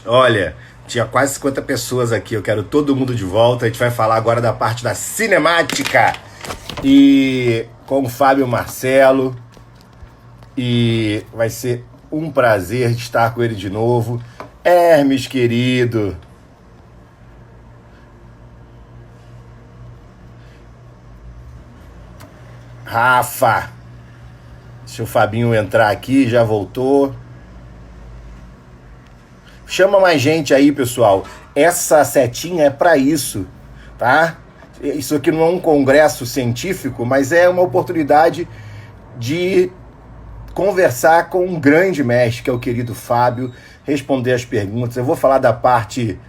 Olha, tinha quase 50 pessoas aqui. Eu quero todo mundo de volta. A gente vai falar agora da parte da cinemática. E com o Fábio Marcelo. E vai ser um prazer estar com ele de novo. Hermes, querido. Rafa. Deixa o Fabinho entrar aqui, já voltou. Chama mais gente aí, pessoal. Essa setinha é para isso, tá? Isso aqui não é um congresso científico, mas é uma oportunidade de conversar com um grande mestre, que é o querido Fábio, responder as perguntas. Eu vou falar da parte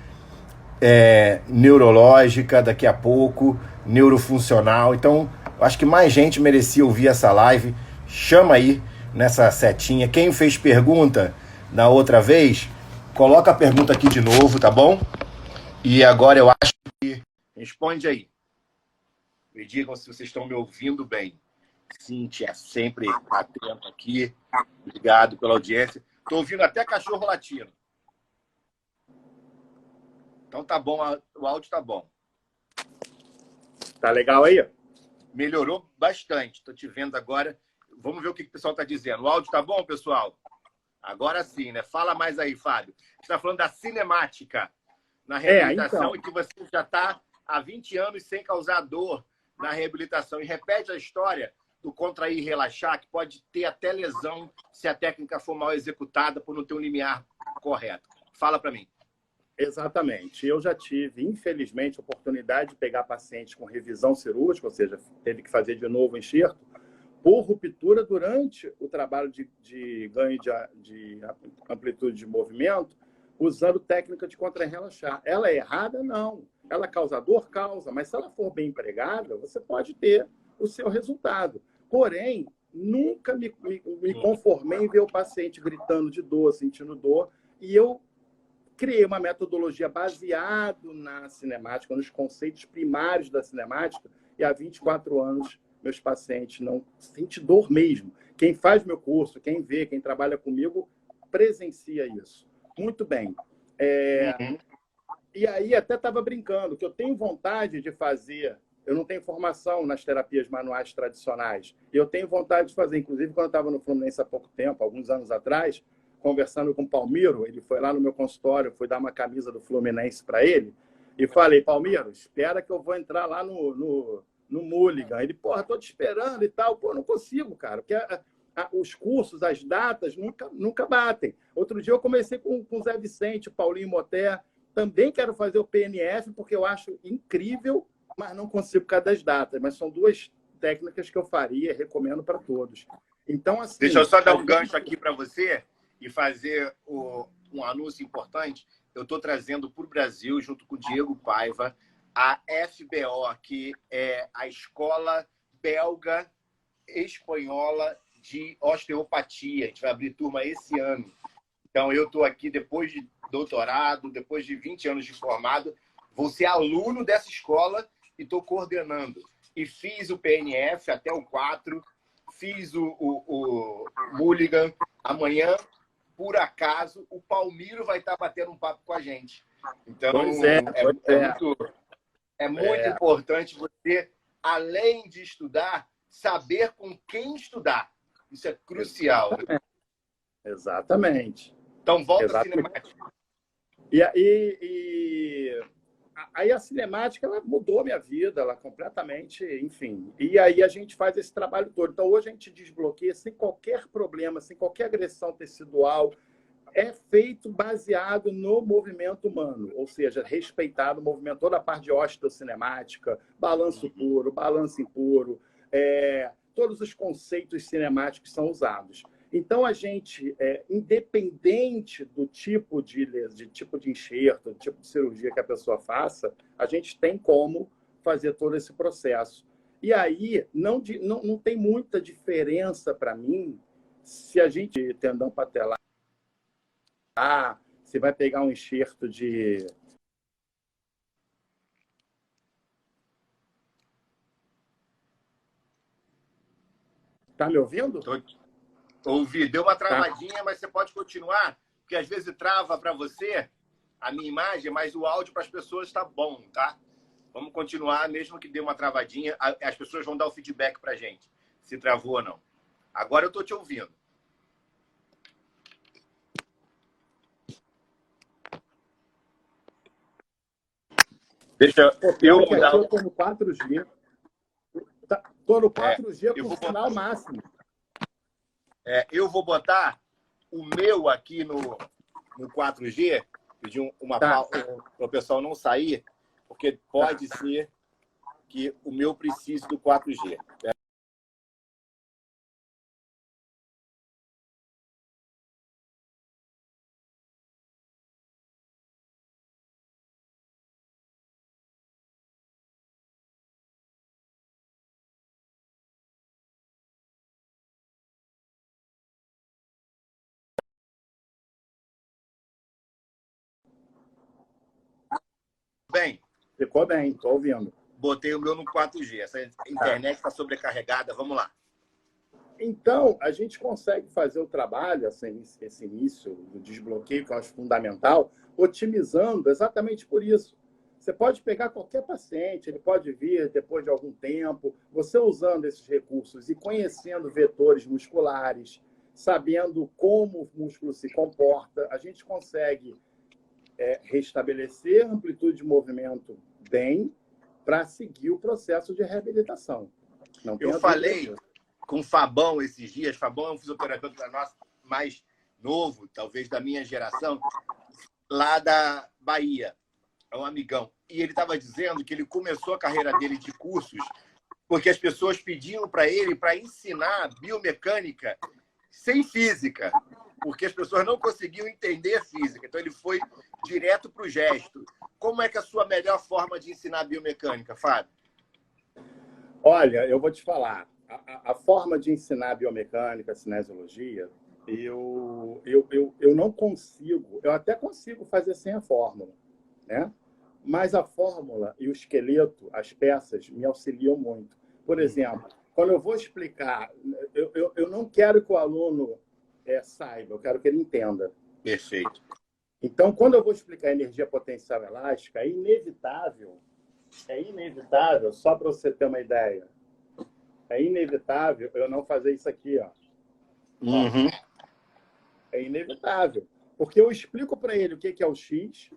neurológica daqui a pouco, neurofuncional. Então, eu acho que mais gente merecia ouvir essa live. Chama aí nessa setinha. Quem fez pergunta na outra vez, coloca a pergunta aqui de novo, tá bom? E agora eu acho que responde aí. Me digam se vocês estão me ouvindo bem. Cíntia, sempre atento aqui. Obrigado pela audiência. Estou ouvindo até cachorro latindo. Então tá bom, o áudio tá bom. Tá legal aí? Melhorou bastante. Estou te vendo agora. Vamos ver o que o pessoal está dizendo. O áudio tá bom, pessoal? Agora sim, né? Fala mais aí, Fábio. Você está falando da cinemática na reabilitação Então. e que você já está há 20 anos sem causar dor na reabilitação. E repete a história do contrair e relaxar, que pode ter até lesão se a técnica for mal executada por não ter um limiar correto. Fala para mim. Exatamente. Eu já tive, infelizmente, a oportunidade de pegar paciente com revisão cirúrgica, ou seja, teve que fazer de novo o enxerto, por ruptura durante o trabalho de ganho de amplitude de movimento, usando técnica de contrair e relaxar. Ela é errada? Não. Ela causa dor? Causa. Mas se ela for bem empregada, você pode ter o seu resultado. Porém, nunca me conformei em ver o paciente gritando de dor, sentindo dor, e eu criei uma metodologia baseada na cinemática, nos conceitos primários da cinemática, e há 24 anos meus pacientes não sentem dor mesmo. Quem faz meu curso, quem vê, quem trabalha comigo, presencia isso. Muito bem. E aí até estava brincando que eu tenho vontade de fazer, eu não tenho formação nas terapias manuais tradicionais, eu tenho vontade de fazer, inclusive quando eu estava no Fluminense há pouco tempo, alguns anos atrás, conversando com o Palmiro, ele foi lá no meu consultório, fui dar uma camisa do Fluminense para ele, e falei, Palmiro, espera que eu vou entrar lá no Mulligan. Ele, porra, tô te esperando e tal. Pô, não consigo, cara, porque os cursos, as datas nunca batem. Outro dia eu comecei com o Zé Vicente, o Paulinho Moté, também quero fazer o PNF, porque eu acho incrível, mas não consigo por causa das datas. Mas são duas técnicas que eu faria, recomendo para todos. Então, assim... Deixa eu só dar um gancho aqui para você e fazer um anúncio importante. Eu estou trazendo para o Brasil, junto com o Diego Paiva, a FBO, que é a Escola Belga Espanhola de Osteopatia. A gente vai abrir turma esse ano. Então, eu estou aqui depois de doutorado, depois de 20 anos de formado, vou ser aluno dessa escola e estou coordenando. E fiz o PNF até o 4, fiz o Mulligan. Amanhã, por acaso, o Palmiro vai estar batendo um papo com a gente. Então, é muito importante você, além de estudar, saber com quem estudar. Isso é crucial. Exatamente. Então, volta à cinemática. Aí a cinemática ela mudou a minha vida, ela completamente, enfim. E aí a gente faz esse trabalho todo. Então, hoje a gente desbloqueia sem qualquer problema, sem qualquer agressão tecidual. É feito baseado no movimento humano, ou seja, respeitado o movimento, toda a parte de osteocinemática, balanço puro, balanço impuro, todos os conceitos cinemáticos são usados. Então, a gente, independente do tipo de enxerto, do tipo de cirurgia que a pessoa faça, a gente tem como fazer todo esse processo. E aí, não tem muita diferença para mim se a gente tendão patelar, você vai pegar um enxerto de... Tá me ouvindo? Ouvi. Deu uma travadinha, mas você pode continuar, porque porque às vezes trava para você a minha imagem, mas o áudio para as pessoas está bom, tá? Vamos continuar, mesmo que dê uma travadinha, as pessoas vão dar o feedback para a gente, se travou ou não. Agora eu estou te ouvindo. Deixa eu mudar. Eu estou no 4G. Estou no 4G com sinal máximo. Eu vou botar o meu aqui no 4G, pedir uma pausa para o pessoal não sair, porque pode ser que o meu precise do 4G. Bem? Ficou bem, estou ouvindo. Botei o meu no 4G. Essa internet está sobrecarregada. Vamos lá. Então, a gente consegue fazer o trabalho, assim, esse início do desbloqueio, que eu acho fundamental, otimizando exatamente por isso. Você pode pegar qualquer paciente, ele pode vir depois de algum tempo, você usando esses recursos e conhecendo vetores musculares, sabendo como o músculo se comporta, a gente consegue restabelecer a amplitude de movimento bem para seguir o processo de reabilitação. Não eu falei com o Fabão esses dias. Fabão é um fisioterapeuta nosso mais novo, talvez da minha geração, lá da Bahia. É um amigão. E ele estava dizendo que ele começou a carreira dele de cursos porque as pessoas pediam para ele para ensinar biomecânica sem física, porque as pessoas não conseguiam entender física. Então, ele foi direto para o gesto. Como é que é a sua melhor forma de ensinar biomecânica, Fábio? Olha, eu vou te falar. A forma de ensinar biomecânica, cinesiologia, eu não consigo. Eu até consigo fazer sem a fórmula, né? Mas a fórmula e o esqueleto, as peças, me auxiliam muito. Por exemplo, quando eu vou explicar, eu não quero que o aluno saiba, eu quero que ele entenda. Perfeito. Então, quando eu vou explicar energia potencial elástica, é inevitável, só para você ter uma ideia, é inevitável eu não fazer isso aqui, ó. Uhum. É inevitável. Porque eu explico para ele o que é o X,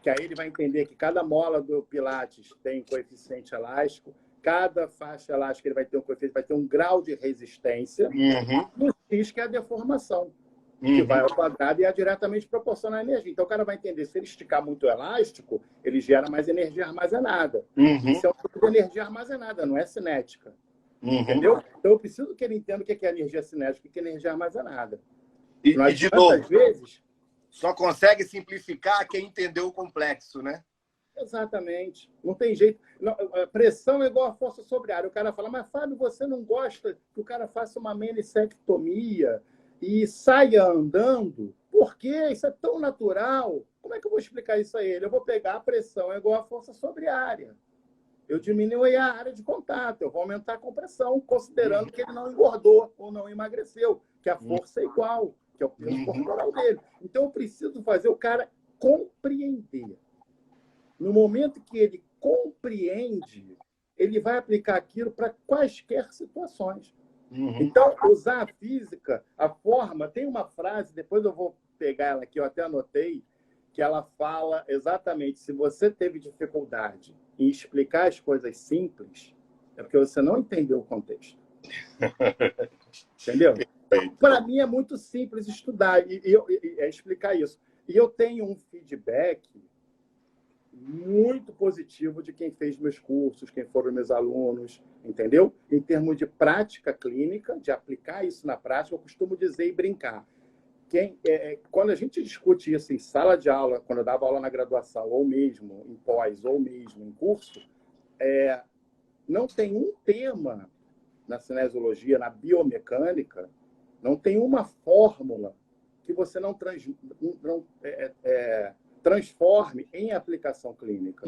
que aí ele vai entender que cada mola do Pilates tem coeficiente elástico, cada faixa elástica ele vai ter um coeficiente, vai ter um grau de resistência, Uhum. no X, que é a deformação, que vai ao quadrado e é diretamente proporcional à energia. Então, o cara vai entender, se ele esticar muito o elástico, ele gera mais energia armazenada. Isso é um tipo de energia armazenada, não é cinética. Entendeu? Então, eu preciso que ele entenda o que é energia cinética e o que é energia armazenada. E de novo, vezes, só consegue simplificar quem entendeu o complexo, né? Exatamente. Não tem jeito. Não, pressão é igual a força sobre ar. O cara fala, mas Fábio, você não gosta que o cara faça uma meniscectomia e saia andando? Por quê? Isso é tão natural. Como é que eu vou explicar isso a ele? Eu vou pegar a pressão é igual a força sobre área. Eu diminuo a área de contato, eu vou aumentar a compressão, considerando que ele não engordou ou não emagreceu, que a força é igual, que é o peso corporal dele. Então, eu preciso fazer o cara compreender. No momento que ele compreende, ele vai aplicar aquilo para quaisquer situações. Então, usar a física, a forma, tem uma frase, depois eu vou pegar ela aqui, eu até anotei, que ela fala exatamente, se você teve dificuldade em explicar as coisas simples, é porque você não entendeu o contexto. Entendeu? Para mim é muito simples estudar e explicar isso. E eu tenho um feedback muito positivo de quem fez meus cursos, quem foram meus alunos, entendeu? Em termos de prática clínica, de aplicar isso na prática, eu costumo dizer e brincar. Quando a gente discute isso em sala de aula, quando eu dava aula na graduação, ou mesmo em pós, ou mesmo em curso, não tem um tema na cinesiologia, na biomecânica, não tem uma fórmula que você não transforme em aplicação clínica.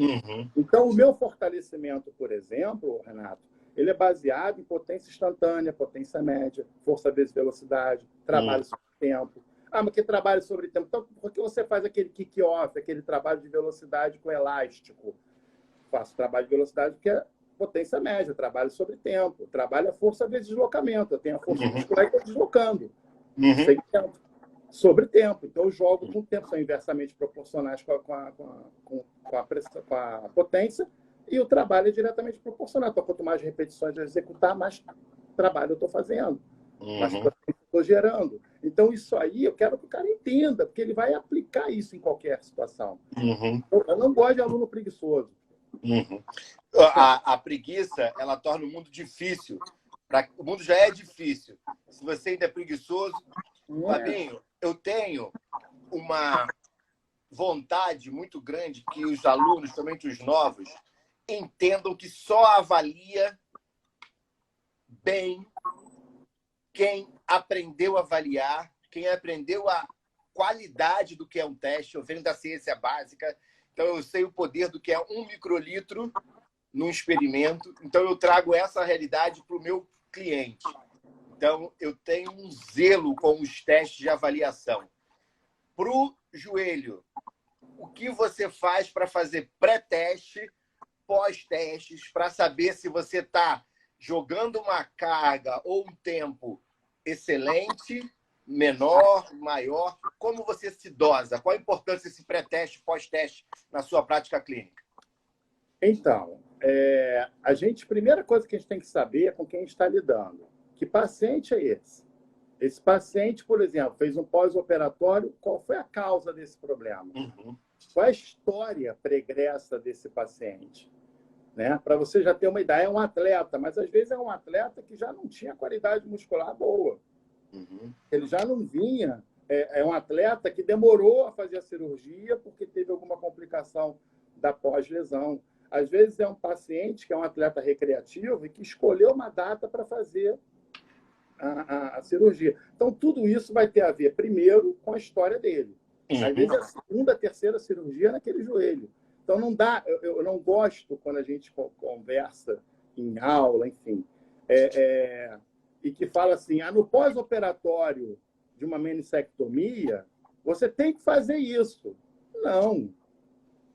Então, o meu fortalecimento, por exemplo, Renato, ele é baseado em potência instantânea, potência média, força vezes velocidade, trabalho sobre tempo. Ah, mas que trabalho sobre tempo. Então, por que você faz aquele kick-off, aquele trabalho de velocidade com elástico? Faço trabalho de velocidade porque é potência média, trabalho sobre tempo, trabalho a força vezes deslocamento. Eu tenho a força muscular e estou deslocando. Sem tempo. Sobre tempo. Então, eu jogo com o tempo, são inversamente proporcionais com a potência, e o trabalho é diretamente proporcional. Então, quanto mais repetições eu executar, mais trabalho eu estou fazendo, mais potência eu estou gerando. Então, isso aí eu quero que o cara entenda, porque ele vai aplicar isso em qualquer situação. Eu não gosto de aluno preguiçoso. A preguiça, ela torna o mundo difícil. O mundo já é difícil. Se você ainda é preguiçoso, Fabinho, eu tenho uma vontade muito grande que os alunos, principalmente os novos, entendam que só avalia bem quem aprendeu a avaliar, quem aprendeu a qualidade do que é um teste. Eu venho da ciência básica, então eu sei o poder do que é 1 microlitro num experimento. Então eu trago essa realidade para o meu cliente. Então, eu tenho um zelo com os testes de avaliação. Para o joelho, o que você faz para fazer pré-teste, pós-testes, para saber se você está jogando uma carga ou um tempo excelente, menor, maior? Como você se dosa? Qual a importância desse pré-teste, pós-teste na sua prática clínica? Então, primeira coisa que a gente tem que saber é com quem a gente está lidando. Que paciente é esse? Esse paciente, por exemplo, fez um pós-operatório, qual foi a causa desse problema? Qual é a história pregressa desse paciente? Né? Para você já ter uma ideia, é um atleta, mas às vezes é um atleta que já não tinha qualidade muscular boa. Ele já não vinha. É um atleta que demorou a fazer a cirurgia porque teve alguma complicação da pós-lesão. Às vezes é um paciente que é um atleta recreativo e que escolheu uma data para fazer a cirurgia. Então, tudo isso vai ter a ver, primeiro, com a história dele. Às vezes é a segunda, terceira cirurgia naquele joelho. Então, não dá. Eu não gosto quando a gente conversa em aula, enfim, e que fala assim, no pós-operatório de uma meningectomia, você tem que fazer isso. Não.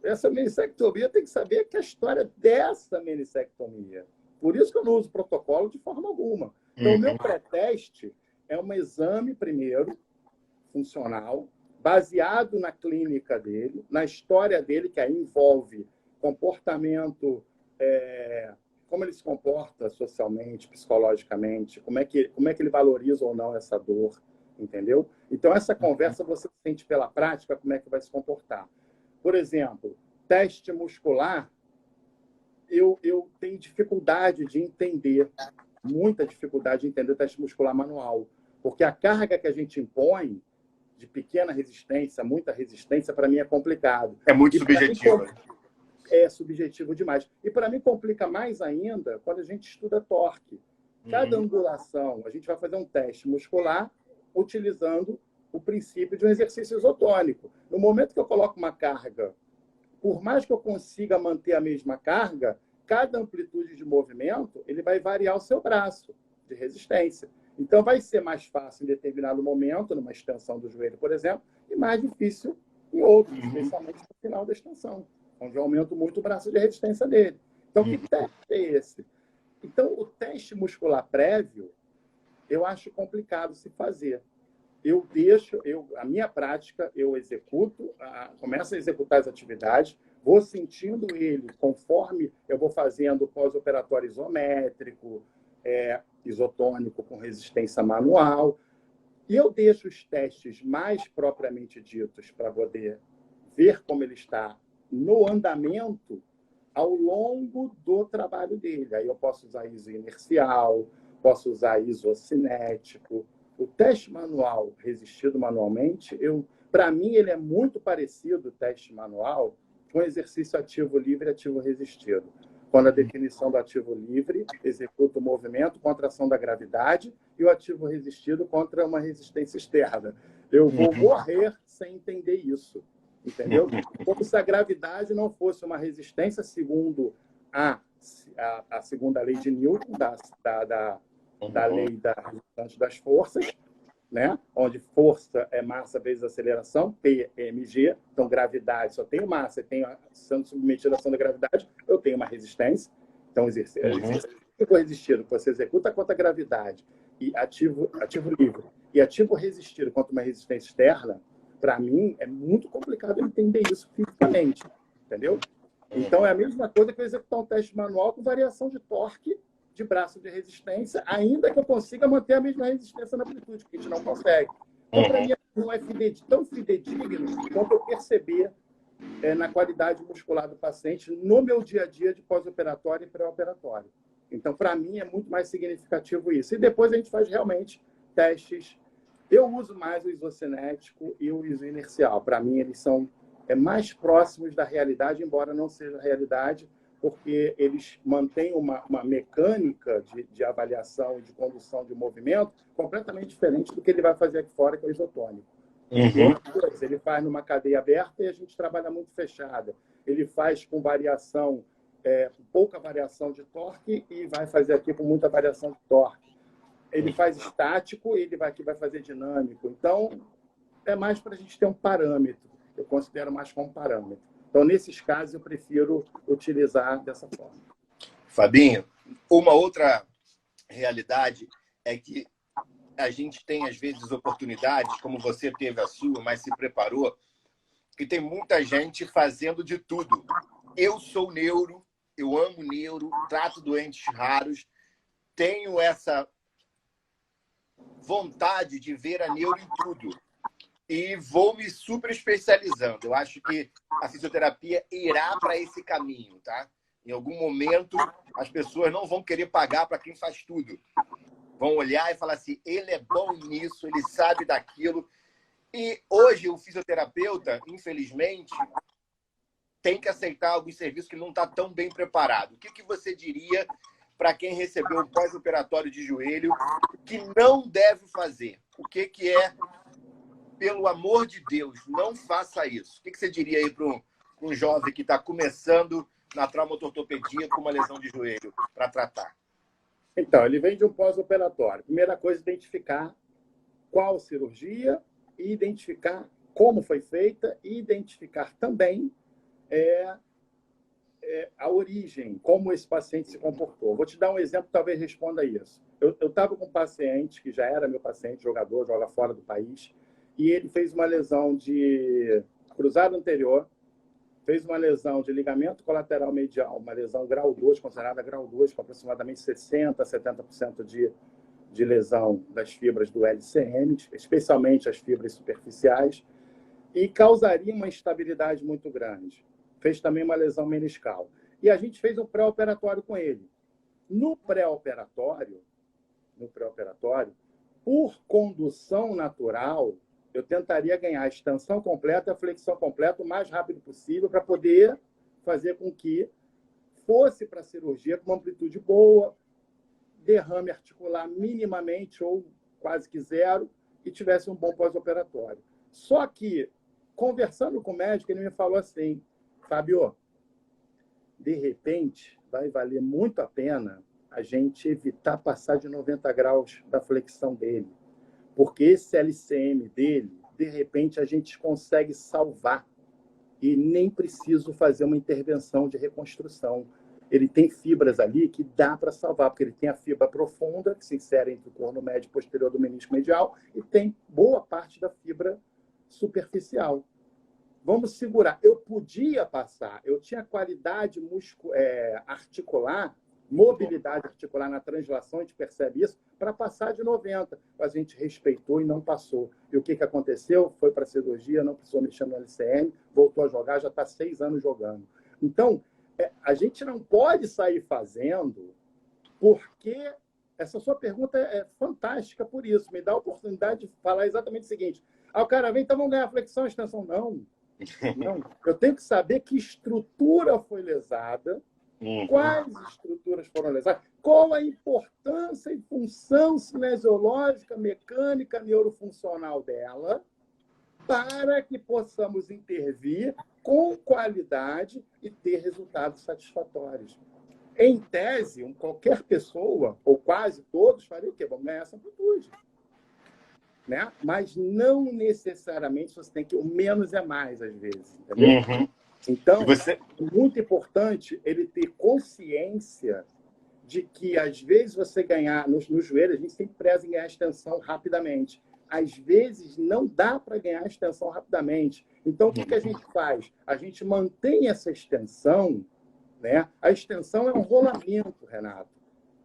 Essa meningectomia tem que saber que a história dessa meningectomia. Por isso que eu não uso protocolo de forma alguma. Então, o meu pré-teste é um exame, primeiro, funcional, baseado na clínica dele, na história dele, que aí envolve comportamento, como ele se comporta socialmente, psicologicamente, como é que ele valoriza ou não essa dor, entendeu? Então, essa conversa você sente pela prática como é que vai se comportar. Por exemplo, teste muscular, eu tenho dificuldade de entender, muita dificuldade de entender teste muscular manual, porque a carga que a gente impõe de pequena resistência, muita resistência, para mim é complicado. É muito subjetivo. É subjetivo demais. E para mim complica mais ainda quando a gente estuda torque. Cada angulação, a gente vai fazer um teste muscular utilizando o princípio de um exercício isotônico. No momento que eu coloco uma carga, por mais que eu consiga manter a mesma carga, cada amplitude de movimento ele vai variar o seu braço de resistência. Então, vai ser mais fácil em determinado momento, numa extensão do joelho, por exemplo, e mais difícil em outros, especialmente no final da extensão, onde eu aumento muito o braço de resistência dele. Então, que teste é esse? Então, o teste muscular prévio, eu acho complicado se fazer. A minha prática, eu executo, começo a executar as atividades, vou sentindo ele conforme eu vou fazendo o pós-operatório isométrico, isotônico com resistência manual, e eu deixo os testes mais propriamente ditos para poder ver como ele está no andamento ao longo do trabalho dele. Aí eu posso usar ISO inercial, posso usar ISO cinético. O teste manual resistido manualmente, para mim, ele é muito parecido, o teste manual, com exercício ativo livre e ativo resistido. Quando a definição do ativo livre executa o movimento contra a ação da gravidade e o ativo resistido contra uma resistência externa. Eu vou morrer sem entender isso, entendeu? Como se a gravidade não fosse uma resistência segundo a segunda lei de Newton, da lei da resultante das forças, né? Onde força é massa vezes aceleração, P é mg. Então, gravidade, só tenho massa, sendo submetido à ação da gravidade, eu tenho uma resistência. Então, ativo resistido que você executa contra a gravidade e ativo livre e ativo resistido contra uma resistência externa, para mim, é muito complicado entender isso fisicamente, entendeu? Então, é a mesma coisa que eu executar um teste manual com variação de torque de braço de resistência, ainda que eu consiga manter a mesma resistência na amplitude, que a gente não consegue. Então, para mim, não é tão fidedigno quanto eu perceber na qualidade muscular do paciente no meu dia a dia de pós-operatório e pré-operatório. Então, para mim, é muito mais significativo isso. E depois a gente faz realmente testes. Eu uso mais o isocinético e o isoinercial. Para mim, eles são mais próximos da realidade, embora não seja a realidade, porque eles mantêm uma mecânica de avaliação e de condução de movimento completamente diferente do que ele vai fazer aqui fora, que é o isotônico. Ele faz numa cadeia aberta e a gente trabalha muito fechada. Ele faz com variação, pouca variação de torque e vai fazer aqui com muita variação de torque. Ele faz estático e ele aqui vai fazer dinâmico. Então, é mais para a gente ter um parâmetro. Eu considero mais como parâmetro. Então, nesses casos, eu prefiro utilizar dessa forma. Fabinho, uma outra realidade é que a gente tem, às vezes, oportunidades, como você teve a sua, mas se preparou, que tem muita gente fazendo de tudo. Eu sou neuro, eu amo neuro, trato doentes raros, tenho essa vontade de ver a neuro em tudo. E vou me super especializando. Eu acho que a fisioterapia irá para esse caminho, tá? Em algum momento, as pessoas não vão querer pagar para quem faz tudo. Vão olhar e falar assim, ele é bom nisso, ele sabe daquilo. E hoje o fisioterapeuta, infelizmente, tem que aceitar alguns serviços que não está tão bem preparado. O que você diria para quem recebeu um pós-operatório de joelho que não deve fazer? O que é, pelo amor de Deus, não faça isso? O que você diria aí para um jovem que está começando na traumatortopedia com uma lesão de joelho para tratar? Então, ele vem de um pós-operatório. Primeira coisa, identificar qual cirurgia e identificar como foi feita e identificar também a origem, como esse paciente se comportou. Vou te dar um exemplo que talvez responda a isso. Eu estava com um paciente que já era meu paciente, jogador, joga fora do país, e ele fez uma lesão de cruzado anterior, fez uma lesão de ligamento colateral medial, uma lesão grau 2, considerada grau 2, com aproximadamente 60% a 70% de lesão das fibras do LCM, especialmente as fibras superficiais, e causaria uma instabilidade muito grande. Fez também uma lesão meniscal. E a gente fez um pré-operatório com ele. No pré-operatório, por condução natural, eu tentaria ganhar a extensão completa e a flexão completa o mais rápido possível para poder fazer com que fosse para a cirurgia com uma amplitude boa, derrame articular minimamente ou quase que zero e tivesse um bom pós-operatório. Só que, conversando com o médico, ele me falou assim, Fábio, de repente, vai valer muito a pena a gente evitar passar de 90 graus da flexão dele. Porque esse LCM dele, de repente, a gente consegue salvar e nem preciso fazer uma intervenção de reconstrução. Ele tem fibras ali que dá para salvar, porque ele tem a fibra profunda, que se insere entre o corno médio e posterior do menisco medial, e tem boa parte da fibra superficial. Vamos segurar. Eu podia passar, eu tinha qualidade articular, mobilidade articular na translação, a gente percebe isso, para passar de 90. Mas a gente respeitou e não passou. E o que aconteceu? Foi para a cirurgia, não precisou mexer no LCM, voltou a jogar, já está 6 anos jogando. Então, a gente não pode sair fazendo, porque essa sua pergunta é fantástica por isso. Me dá a oportunidade de falar exatamente o seguinte. O cara vem, então vamos ganhar flexão e extensão. Não. Eu tenho que saber que estrutura foi lesada, quais estruturas foram lesadas, qual a importância e função cinesiológica, mecânica, neurofuncional dela, para que possamos intervir com qualidade e ter resultados satisfatórios. Em tese, qualquer pessoa, ou quase todos, faria o quê? Vamos ganhar essa amplitude. né? Mas não necessariamente você tem que... O menos é mais, às vezes, entendeu? Então, é muito importante ele ter consciência de que, às vezes, você ganhar no joelho, a gente sempre preza em ganhar extensão rapidamente. Às vezes, não dá para ganhar extensão rapidamente. Então, o que a gente faz? A gente mantém essa extensão, né? A extensão é um rolamento, Renato.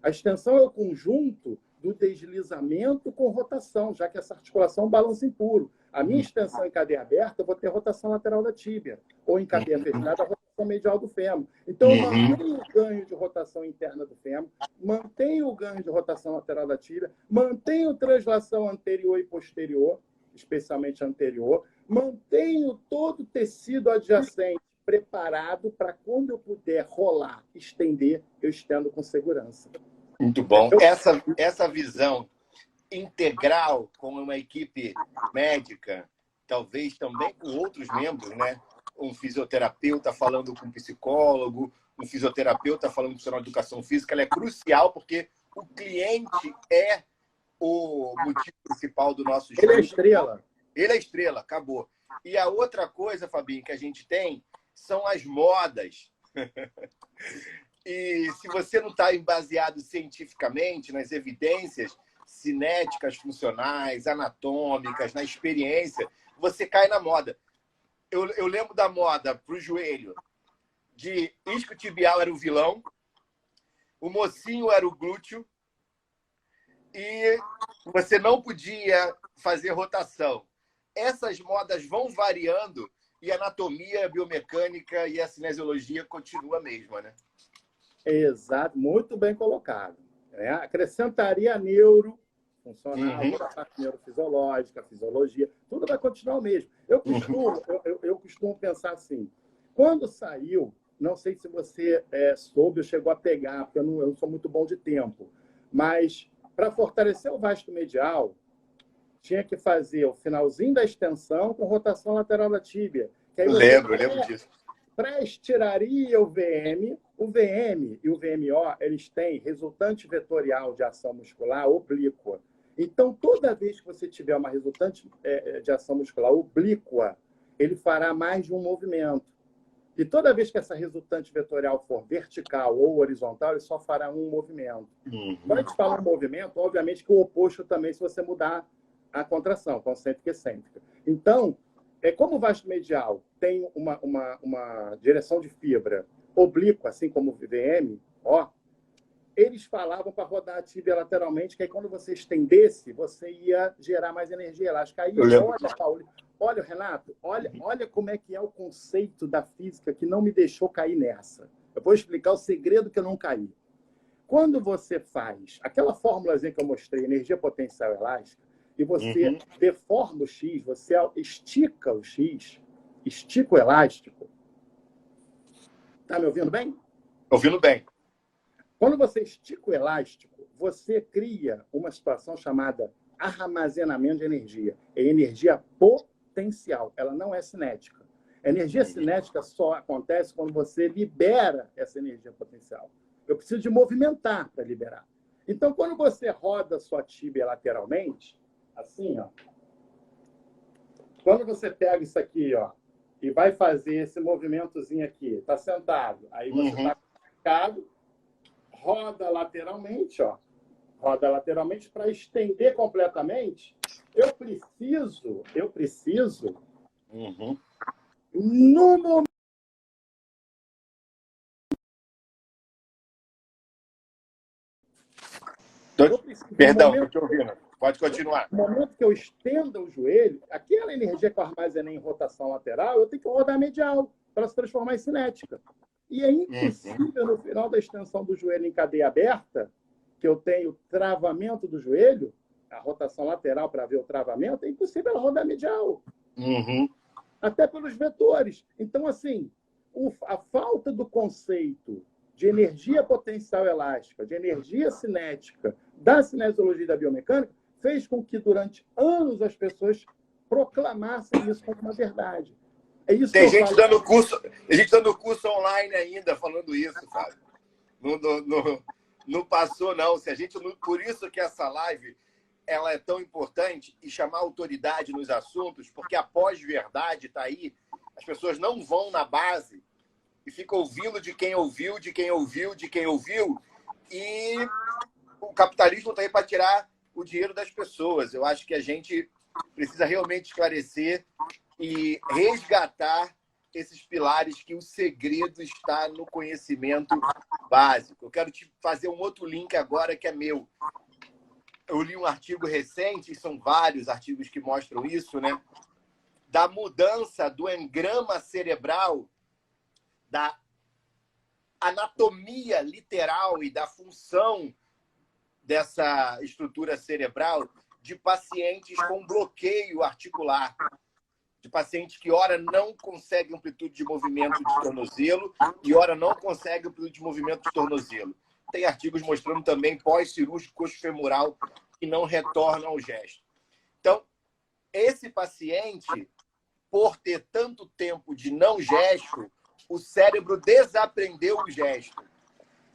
A extensão é o conjunto do deslizamento com rotação, já que essa articulação é um balanço impuro. A minha extensão em cadeia aberta, eu vou ter rotação lateral da tíbia, ou em cadeia fechada, a rotação medial do fêmur. Então, eu mantenho o ganho de rotação interna do fêmur, mantenho o ganho de rotação lateral da tíbia, mantenho translação anterior e posterior, especialmente anterior, mantenho todo o tecido adjacente preparado para, quando eu puder rolar, estender, eu estendo com segurança. Muito bom. Essa visão integral com uma equipe médica, talvez também com outros membros, né? Um fisioterapeuta falando com um psicólogo, um fisioterapeuta falando com um profissional de educação física, ela é crucial porque o cliente é o motivo principal do nosso estudo. Ele é a estrela. Ele é a estrela, acabou. E a outra coisa, Fabinho, que a gente tem são as modas. E se você não está baseado cientificamente nas evidências cinéticas, funcionais, anatômicas, na experiência, você cai na moda. Eu lembro da moda para o joelho de isquiotibial era o vilão, o mocinho era o glúteo e você não podia fazer rotação. Essas modas vão variando e a anatomia, a biomecânica e a cinesiologia continua a mesma, né? Exato, muito bem colocado. Acrescentaria a neuro, funcional, a parte neurofisiológica, a fisiologia, tudo vai continuar o mesmo. Eu costumo pensar assim, quando saiu, não sei se você soube ou chegou a pegar, porque eu não sou muito bom de tempo, mas para fortalecer o vasto medial, tinha que fazer o finalzinho da extensão com rotação lateral da tíbia. Que aí lembro disso. Pré-estiraria o VM e o VMO, eles têm resultante vetorial de ação muscular oblíqua. Então, toda vez que você tiver uma resultante de ação muscular oblíqua, ele fará mais de um movimento. E toda vez que essa resultante vetorial for vertical ou horizontal, ele só fará um movimento. Quando a gente fala em movimento, obviamente que o oposto também, se você mudar a contração, concêntrica e excêntrica. Então, como o vasto medial tem uma direção de fibra oblíqua, assim como o VM, eles falavam para rodar a tíbia lateralmente, que aí quando você estendesse, você ia gerar mais energia elástica. Aí, olha, Paulo, olha, Renato, olha como é que é o conceito da física que não me deixou cair nessa. Eu vou explicar o segredo que eu não caí. Quando você faz aquela fórmulazinha que eu mostrei, energia potencial elástica, e você deforma o X, você estica o X, estica o elástico. Está me ouvindo bem? Ouvindo bem. Quando você estica o elástico, você cria uma situação chamada armazenamento de energia. É energia potencial, ela não é cinética. A energia cinética só acontece quando você libera essa energia potencial. Eu preciso de movimentar para liberar. Então, quando você roda sua tíbia lateralmente, assim, quando você pega isso aqui, e vai fazer esse movimentozinho aqui, está sentado, aí você está ficado, roda lateralmente, roda lateralmente para estender completamente. Eu preciso no momento Perdão, estou te ouvindo. Pode continuar. No momento que eu estenda o joelho, aquela energia que eu armazenei em rotação lateral, eu tenho que rodar medial para se transformar em cinética. E é impossível, no final da extensão do joelho em cadeia aberta, que eu tenho travamento do joelho, a rotação lateral para ver o travamento, é impossível ela rodar medial. Até pelos vetores. Então, assim, a falta do conceito de energia potencial elástica, de energia cinética, da cinesiologia e da biomecânica, fez com que, durante anos, as pessoas proclamassem isso como uma verdade. É isso. Tem gente dando curso online ainda falando isso, Fábio. Não passou, não. Se a gente, por isso que essa live ela é tão importante e chamar autoridade nos assuntos, porque a pós-verdade está aí, as pessoas não vão na base e ficam ouvindo de quem ouviu, de quem ouviu, de quem ouviu, e o capitalismo está aí para tirar o dinheiro das pessoas. Eu acho que a gente precisa realmente esclarecer e resgatar esses pilares, que o segredo está no conhecimento básico. Eu quero te fazer um outro link agora que é meu. Eu li um artigo recente, e são vários artigos que mostram isso, né? Da mudança do engrama cerebral, da anatomia literal e da função dessa estrutura cerebral de pacientes com bloqueio articular, de pacientes que, ora, não conseguem amplitude de movimento de tornozelo e, ora, não conseguem amplitude de movimento de tornozelo. Tem artigos mostrando também pós-cirúrgico coxofemoral que não retornam ao gesto. Então, esse paciente, por ter tanto tempo de não gesto, o cérebro desaprendeu o gesto.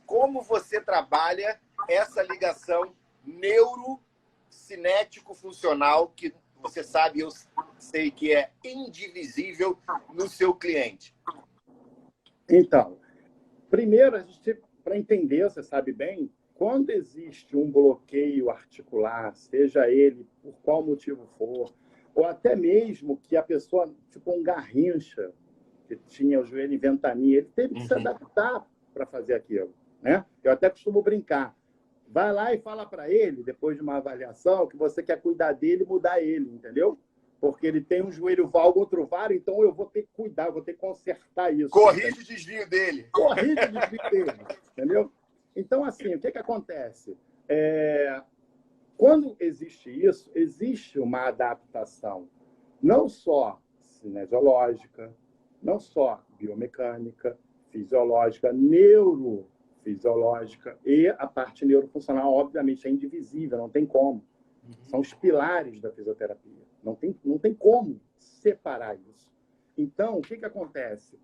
Como você trabalha essa ligação neurocinético-funcional, que você sabe, eu sei que é indivisível no seu cliente? Então, primeiro, a gente, para entender, você sabe bem, quando existe um bloqueio articular, seja ele por qual motivo for, ou até mesmo que a pessoa, tipo um Garrincha, que tinha o joelho em ventania, ele teve que se adaptar para fazer aquilo, né? Eu até costumo brincar. Vai lá e fala para ele, depois de uma avaliação, que você quer cuidar dele e mudar ele, entendeu? Porque ele tem um joelho valgo, outro var, então eu vou ter que cuidar, vou ter que consertar isso. Corrige o desvio dele. Corrige o desvio dele, entendeu? Então, assim, o que acontece? Quando existe isso, existe uma adaptação, não só cinesiológica, não só biomecânica, fisiológica, neurofisiológica, e a parte neurofuncional, obviamente, é indivisível, não tem como. São os pilares da fisioterapia. Não tem como separar isso. Então, o que acontece?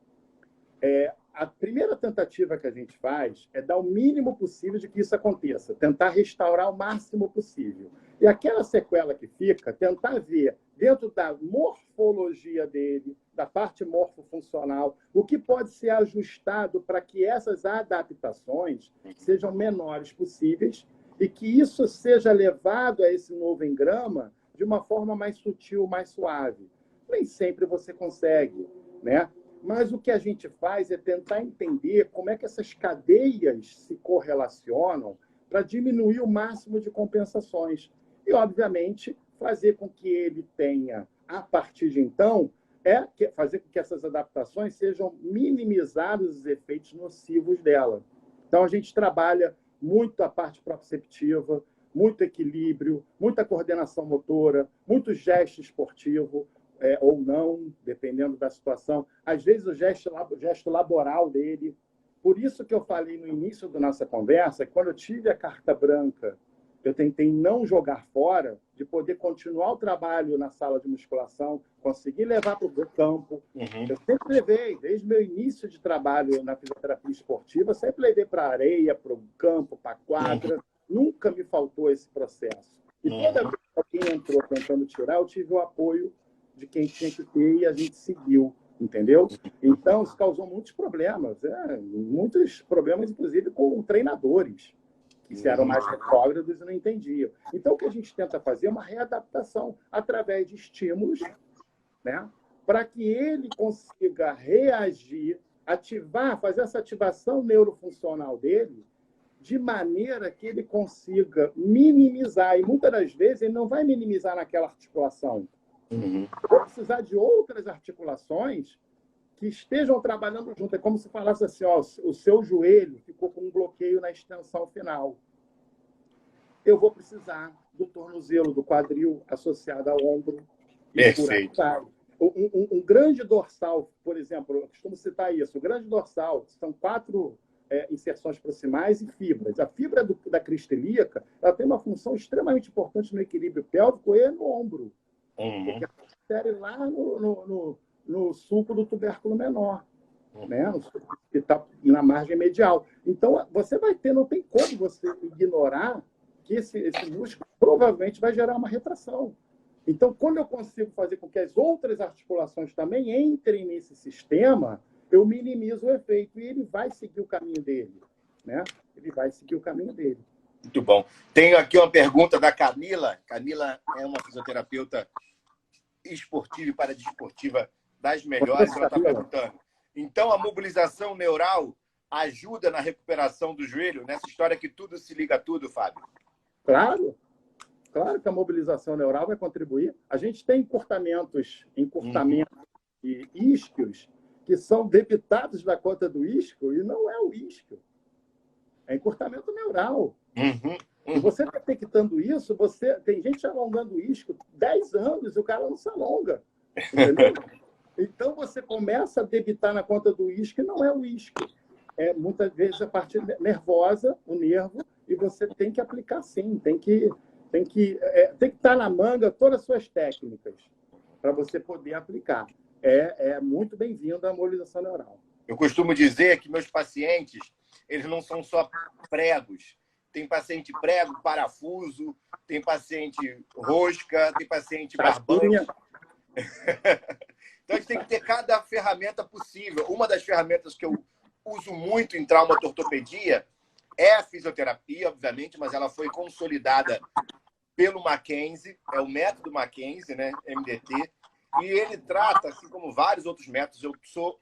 A primeira tentativa que a gente faz é dar o mínimo possível de que isso aconteça, tentar restaurar o máximo possível. E aquela sequela que fica, tentar ver, dentro da morfologia dele, da parte morfofuncional, o que pode ser ajustado para que essas adaptações sejam menores possíveis e que isso seja levado a esse novo engrama de uma forma mais sutil, mais suave. Nem sempre você consegue, né? Mas o que a gente faz é tentar entender como é que essas cadeias se correlacionam para diminuir o máximo de compensações. E, obviamente, fazer com que ele tenha, a partir de então, fazer com que essas adaptações sejam minimizados os efeitos nocivos dela. Então, a gente trabalha muito a parte proprioceptiva, muito equilíbrio, muita coordenação motora, muito gesto esportivo, ou não, dependendo da situação. Às vezes, o gesto laboral dele. Por isso que eu falei no início da nossa conversa, que quando eu tive a carta branca, eu tentei não jogar fora, de poder continuar o trabalho na sala de musculação, conseguir levar para o campo. Eu sempre levei, desde o meu início de trabalho na fisioterapia esportiva, sempre levei para a areia, para o campo, para a quadra. Nunca me faltou esse processo. E toda vez que alguém entrou tentando tirar, eu tive o apoio de quem tinha que ter e a gente seguiu, entendeu? Então, isso causou muitos problemas, inclusive com treinadores, que eram mais retrógrados e não entendiam. Então, o que a gente tenta fazer é uma readaptação através de estímulos, né, para que ele consiga reagir, fazer essa ativação neurofuncional dele, de maneira que ele consiga minimizar. E muitas das vezes ele não vai minimizar naquela articulação. Vai precisar de outras articulações que estejam trabalhando junto. É como se falasse assim, ó, o seu joelho ficou com um bloqueio na extensão final. Eu vou precisar do tornozelo, do quadril associado ao ombro. Perfeito. Um grande dorsal, por exemplo, eu costumo citar isso, o grande dorsal são 4 inserções proximais e fibras. A fibra da crista ilíaca, ela tem uma função extremamente importante no equilíbrio pélvico e no ombro. Porque ela insere lá no sulco do tubérculo menor, né? Que está na margem medial. Então, você vai ter, não tem como você ignorar que esse músculo provavelmente vai gerar uma retração. Então, quando eu consigo fazer com que as outras articulações também entrem nesse sistema, eu minimizo o efeito e ele vai seguir o caminho dele, né? Ele vai seguir o caminho dele. Muito bom. Tenho aqui uma pergunta da Camila. Camila é uma fisioterapeuta esportiva e paradesportiva das melhores. Ela está perguntando. Então, a mobilização neural ajuda na recuperação do joelho? Nessa história que tudo se liga a tudo, Fábio? Claro. Claro que a mobilização neural vai contribuir. A gente tem encurtamentos e isquios que são debitados da conta do isquio e não é o isquio. É encurtamento neural. E você detectando isso, tem gente alongando o isquio 10 anos e o cara não se alonga. Entendeu? Então, você começa a debitar na conta do isquio e não é o isquio. É, muitas vezes, a parte nervosa, o nervo, e você tem que aplicar sim, tem que estar na manga todas as suas técnicas para você poder aplicar. É muito bem-vindo a mobilização neural. Eu costumo dizer que meus pacientes, eles não são só pregos. Tem paciente prego, parafuso, tem paciente rosca, tem paciente barbante. Então, a gente tem que ter cada ferramenta possível. Uma das ferramentas que eu uso muito em traumatortopedia é a fisioterapia, obviamente, mas ela foi consolidada pelo Mackenzie, é o método Mackenzie, né, MDT, e ele trata, assim como vários outros métodos, eu sou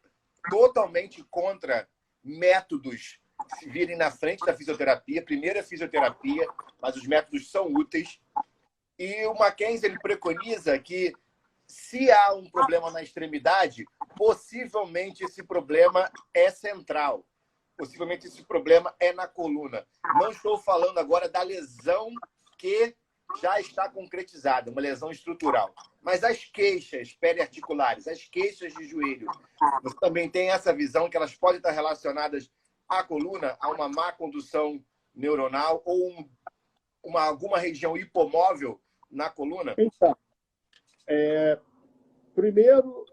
totalmente contra métodos que se virem na frente da fisioterapia. Primeiro é fisioterapia, mas os métodos são úteis. E o Mackenzie, ele preconiza que se há um problema na extremidade, possivelmente esse problema é central. Possivelmente esse problema é na coluna. Não estou falando agora da lesão que já está concretizada, uma lesão estrutural. Mas as queixas periarticulares, as queixas de joelho, você também tem essa visão que elas podem estar relacionadas à coluna, a uma má condução neuronal ou alguma região hipomóvel na coluna? Então, primeiro,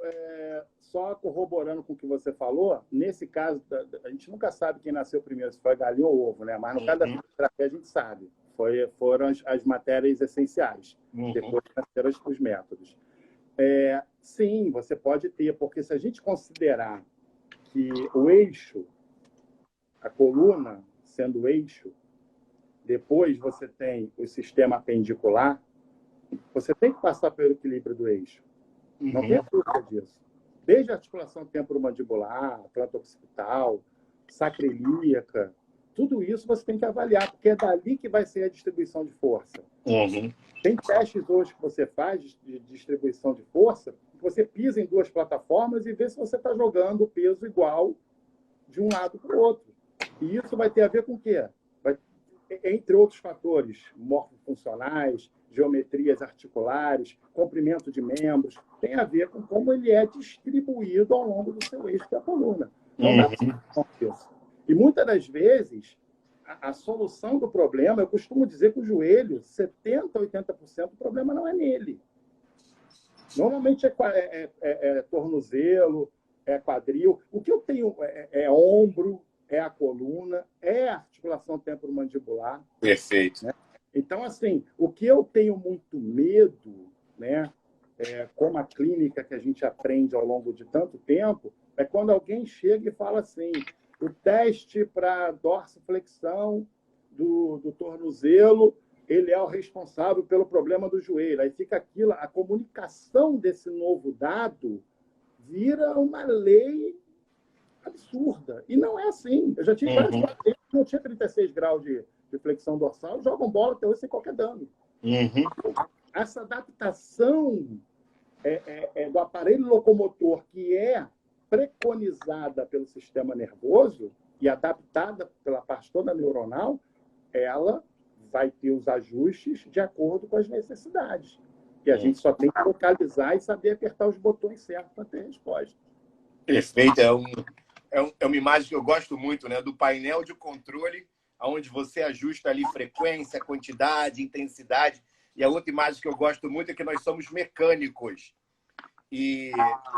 só corroborando com o que você falou, nesse caso, a gente nunca sabe quem nasceu primeiro, se foi a galinha ou o ovo, né? Mas no caso da fisioterapia, a gente sabe. Foram as matérias essenciais. Depois nasceram os métodos. Sim, você pode ter, porque se a gente considerar que o eixo, a coluna sendo o eixo, depois você tem o sistema apendicular, você tem que passar pelo equilíbrio do eixo. Não tem dúvida disso. Desde a articulação temporomandibular, planta occipital, sacroiliaca, tudo isso você tem que avaliar, porque é dali que vai ser a distribuição de força. Tem testes hoje que você faz de distribuição de força, que você pisa em duas plataformas e vê se você está jogando o peso igual de um lado para o outro. E isso vai ter a ver com o quê? Entre outros fatores, morfofuncionais, geometrias articulares, comprimento de membros, tem a ver com como ele é distribuído ao longo do seu eixo da coluna. Não dá para isso. E muitas das vezes, a solução do problema, eu costumo dizer que o joelho, 70%, 80% do problema não é nele. Normalmente é tornozelo, é quadril. O que eu tenho é ombro, é a coluna, é a articulação temporomandibular. Perfeito. Né? Então, assim, o que eu tenho muito medo, né, como a clínica que a gente aprende ao longo de tanto tempo, é quando alguém chega e fala assim, o teste para dorsiflexão do tornozelo, ele é o responsável pelo problema do joelho. Aí fica aquilo, a comunicação desse novo dado vira uma lei absurda. E não é assim. Eu já tive vários pacientes que não tinha 36 graus de flexão dorsal, jogam bola até hoje sem qualquer dano. Essa adaptação do aparelho locomotor, que é preconizada pelo sistema nervoso e adaptada pela parte toda neuronal, ela vai ter os ajustes de acordo com as necessidades. E a gente só tem que localizar e saber apertar os botões certos para ter resposta. Perfeito. É uma imagem que eu gosto muito, né? Do painel de controle, onde você ajusta ali frequência, quantidade, intensidade. E a outra imagem que eu gosto muito é que nós somos mecânicos. E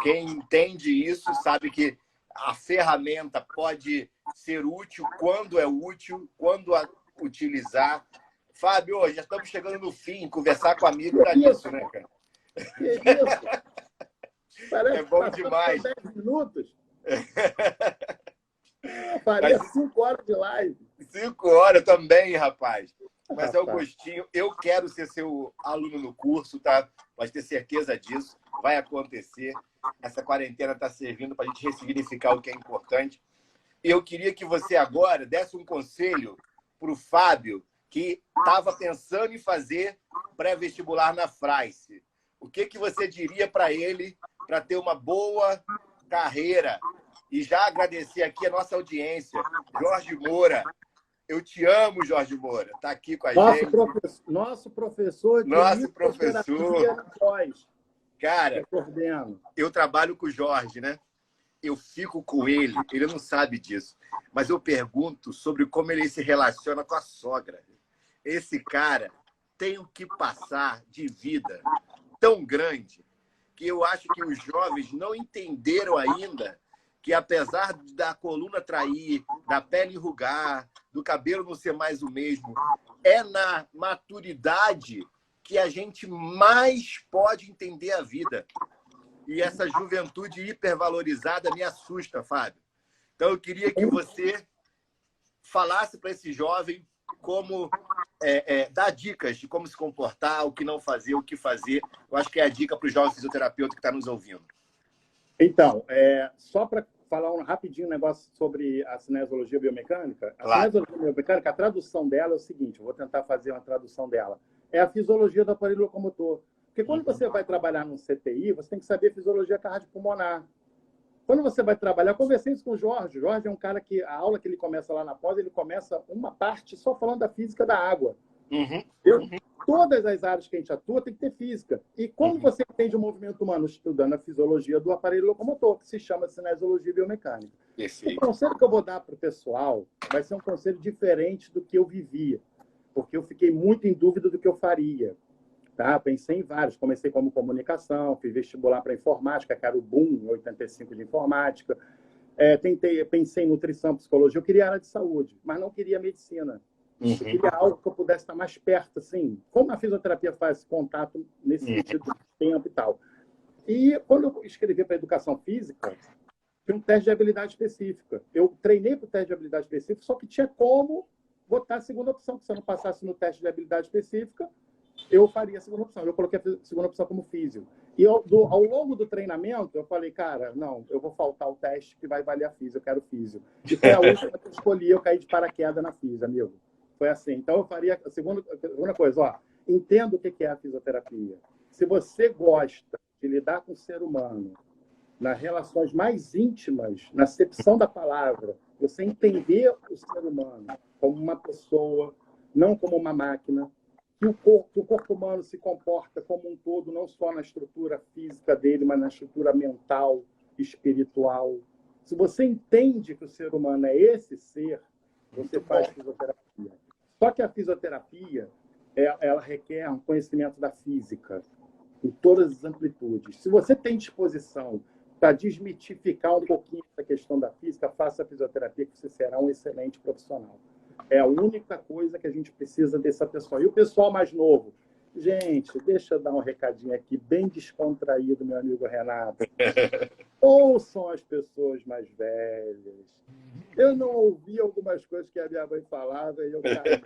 quem entende isso sabe que a ferramenta pode ser útil, quando é útil, quando a utilizar. Fábio, já estamos chegando no fim. Conversar com amigo para isso, né, cara? Que isso? Parece É bom que demais. 10 minutos. Faria 5 horas de live. 5 horas também, rapaz. Mas é o Rapaz. gostinho. Eu quero ser seu aluno no curso, tá? Pode ter certeza disso. Vai acontecer. Essa quarentena está servindo para a gente ressignificar o que é importante. E eu queria que você agora desse um conselho para o Fábio, que estava pensando em fazer pré-vestibular na Fraice. O que você diria para ele para ter uma boa carreira? E já agradecer aqui a nossa audiência. Jorge Moura. Eu te amo, Jorge Moura. Está aqui com a gente. Nosso professor de Nosso professor. Na pós. Cara, eu trabalho com o Jorge, né? Eu fico com ele não sabe disso. Mas eu pergunto sobre como ele se relaciona com a sogra. Esse cara tem o que passar de vida tão grande que eu acho que os jovens não entenderam ainda que, apesar da coluna trair, da pele enrugar, do cabelo não ser mais o mesmo, é na maturidade que a gente mais pode entender a vida. E essa juventude hipervalorizada me assusta, Fábio. Então, eu queria que você falasse para esse jovem como dar dicas de como se comportar, o que não fazer, o que fazer. Eu acho que é a dica para o jovem fisioterapeuta que está nos ouvindo. Então, só para falar rapidinho um negócio sobre a cinesiologia biomecânica. A cinesiologia biomecânica, a tradução dela é o seguinte, eu vou tentar fazer uma tradução dela. É a fisiologia do aparelho locomotor. Porque quando você vai trabalhar no CTI, você tem que saber fisiologia cardiopulmonar. Quando você vai trabalhar, eu conversei isso com o Jorge. O Jorge é um cara que, a aula que ele começa lá na pós, ele começa uma parte só falando da física da água. Todas as áreas que a gente atua tem que ter física. E como você entende o movimento humano estudando a fisiologia do aparelho locomotor, que se chama cinesiologia biomecânica. O conselho que eu vou dar para o pessoal vai ser um conselho diferente do que eu vivia, porque eu fiquei muito em dúvida do que eu faria. Tá? Pensei em vários. Comecei como comunicação, fiz vestibular para informática, que era o boom em 85 de informática. Pensei em nutrição, psicologia. Eu queria área de saúde, mas não queria medicina. Eu queria algo que eu pudesse estar mais perto, assim. Como a fisioterapia faz contato nesse sentido de tempo e tal. E quando eu escrevi para educação física, tinha um teste de habilidade específica. Eu treinei para o teste de habilidade específica, só que tinha como botar a segunda opção, que se eu não passasse no teste de habilidade específica, eu faria a segunda opção. Eu coloquei a segunda opção como físio. E ao longo do treinamento, eu falei, cara, não, eu vou faltar o teste que vai valer a físio, eu quero físio. E foi a última que eu escolhi, eu caí de paraquedas na físio, amigo. Foi assim. Então, eu faria a segunda coisa, entenda o que é a fisioterapia. Se você gosta de lidar com o ser humano nas relações mais íntimas, na acepção da palavra, você entender o ser humano como uma pessoa, não como uma máquina, que o corpo humano se comporta como um todo, não só na estrutura física dele, mas na estrutura mental, espiritual. Se você entende que o ser humano é esse ser, você faz fisioterapia. Só que a fisioterapia, ela requer um conhecimento da física, em todas as amplitudes. Se você tem disposição para desmitificar um pouquinho essa questão da física, faça a fisioterapia, que você será um excelente profissional. É a única coisa que a gente precisa dessa pessoa. E o pessoal mais novo? Gente, deixa eu dar um recadinho aqui, bem descontraído, meu amigo Renato. Ouçam as pessoas mais velhas. Eu não ouvi algumas coisas que a minha mãe falava e eu caía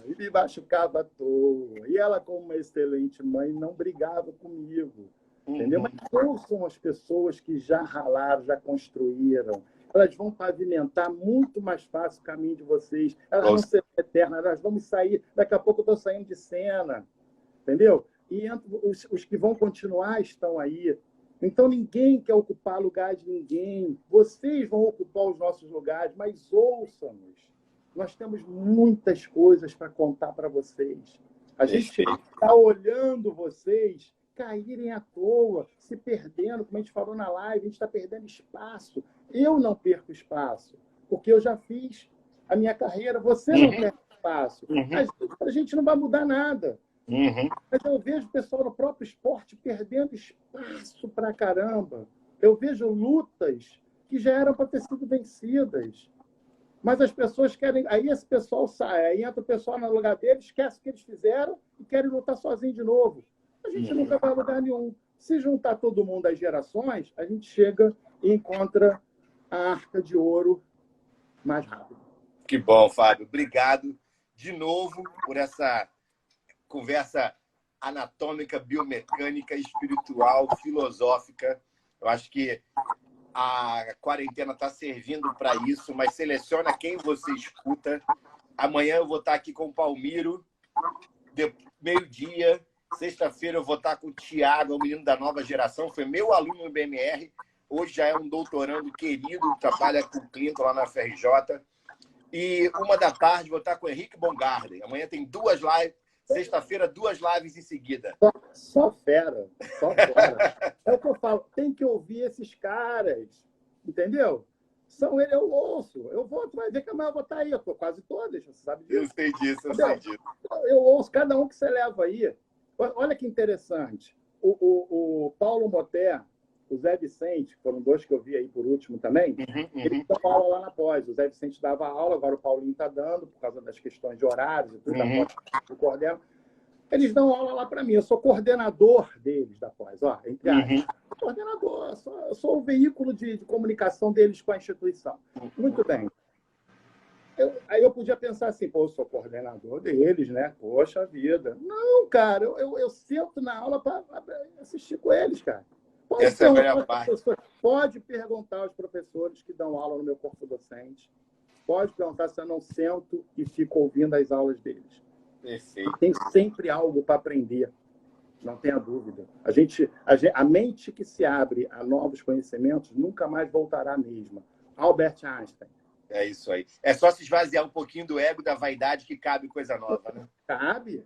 e me machucava à toa. E ela, como uma excelente mãe, não brigava comigo. Entendeu? Mas ouçam as pessoas que já ralaram, já construíram. Elas vão pavimentar muito mais fácil o caminho de vocês. Elas vão ser eternas, elas vão sair. Daqui a pouco eu estou saindo de cena. Entendeu? E os que vão continuar estão aí. Então, ninguém quer ocupar lugar de ninguém. Vocês vão ocupar os nossos lugares, mas ouçam-nos. Nós temos muitas coisas para contar para vocês. A gente está olhando vocês caírem à toa, se perdendo, como a gente falou na live, a gente está perdendo espaço. Eu não perco espaço, porque eu já fiz a minha carreira, você não perde espaço. A gente não vai mudar nada. Mas eu vejo o pessoal no próprio esporte perdendo espaço pra caramba. Eu vejo lutas que já eram para ter sido vencidas. Mas as pessoas querem... Aí esse pessoal sai, aí entra o pessoal no lugar deles, esquece o que eles fizeram e querem lutar sozinho de novo. A gente nunca vai a lugar nenhum. Se juntar todo mundo às gerações, a gente chega e encontra a Arca de Ouro mais rápido. Que bom, Fábio. Obrigado de novo por essa conversa anatômica, biomecânica, espiritual, filosófica. Eu acho que a quarentena está servindo para isso, mas seleciona quem você escuta. Amanhã eu vou estar aqui com o Palmiro, meio-dia. Sexta-feira eu vou estar com o Thiago, o menino da nova geração. Foi meu aluno no BMR. Hoje já é um doutorando querido, trabalha com o Clinton lá na FRJ. E 1h vou estar com o Henrique Bongarden. Amanhã tem 2 lives. Sexta-feira, 2 lives em seguida. Só fera. Só fera. É o que eu falo. Tem que ouvir esses caras. Entendeu? São ele, eu ouço. Eu vou, tu vai ver que amanhã eu vou estar aí. Eu tô quase todas, você sabe disso. Eu sei disso, eu sei disso. Eu ouço cada um que você leva aí. Olha que interessante. O Paulo Moté, o Zé Vicente, foram 2 que eu vi aí por último também, eles dão aula lá na pós. O Zé Vicente dava aula, agora o Paulinho está dando, por causa das questões de horários e tudo, da pós que eu coordeno. Eles dão aula lá para mim. Eu sou coordenador deles da pós. Ó, entre aspas. Coordenador. Eu sou o veículo de comunicação deles com a instituição. Muito bem. Aí eu podia pensar assim, pô, eu sou coordenador deles, né? Poxa vida. Não, cara, eu sento na aula para assistir com eles, cara. Essa é a melhor parte. Pode perguntar aos professores que dão aula no meu corpo docente. Pode perguntar se eu não sento e fico ouvindo as aulas deles. Perfeito. Tem sempre algo para aprender, não tenha dúvida. A mente que se abre a novos conhecimentos nunca mais voltará à mesma. Albert Einstein. É isso aí. É só se esvaziar um pouquinho do ego, da vaidade, que cabe coisa nova, né? Cabe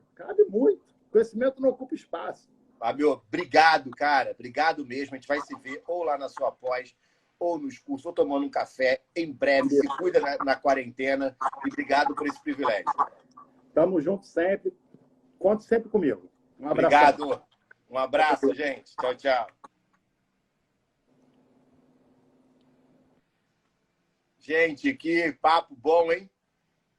muito. Conhecimento não ocupa espaço. Fábio, obrigado, cara. Obrigado mesmo. A gente vai se ver ou lá na sua pós, ou nos cursos, ou tomando um café em breve. Se cuida na quarentena. E obrigado por esse privilégio. Tamo junto sempre. Conte sempre comigo. Um abraço. Obrigado. Um abraço, gente. Tchau, tchau. Gente, que papo bom, hein?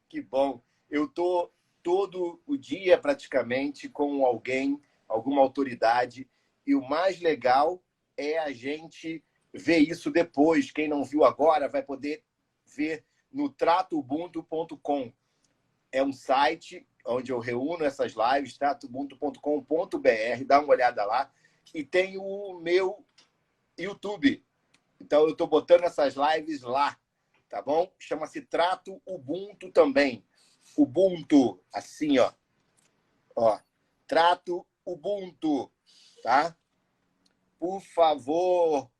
Que bom. Eu tô todo o dia, praticamente, com alguém, alguma autoridade. E o mais legal é a gente ver isso depois. Quem não viu agora vai poder ver no tratoubuntu.com. É um site onde eu reúno essas lives, tratoubuntu.com.br. Dá uma olhada lá. E tem o meu YouTube. Então, eu estou botando essas lives lá. Tá bom? Chama-se Trato Ubuntu também. Ubuntu, assim, ó. Ó, Trato Ubuntu, tá? Por favor,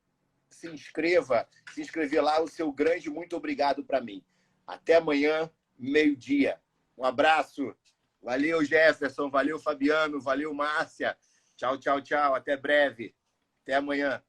se inscreva. Se inscrever lá, o seu grande muito obrigado para mim. Até amanhã, meio-dia. Um abraço. Valeu, Jefferson. Valeu, Fabiano. Valeu, Márcia. Tchau, tchau, tchau. Até breve. Até amanhã.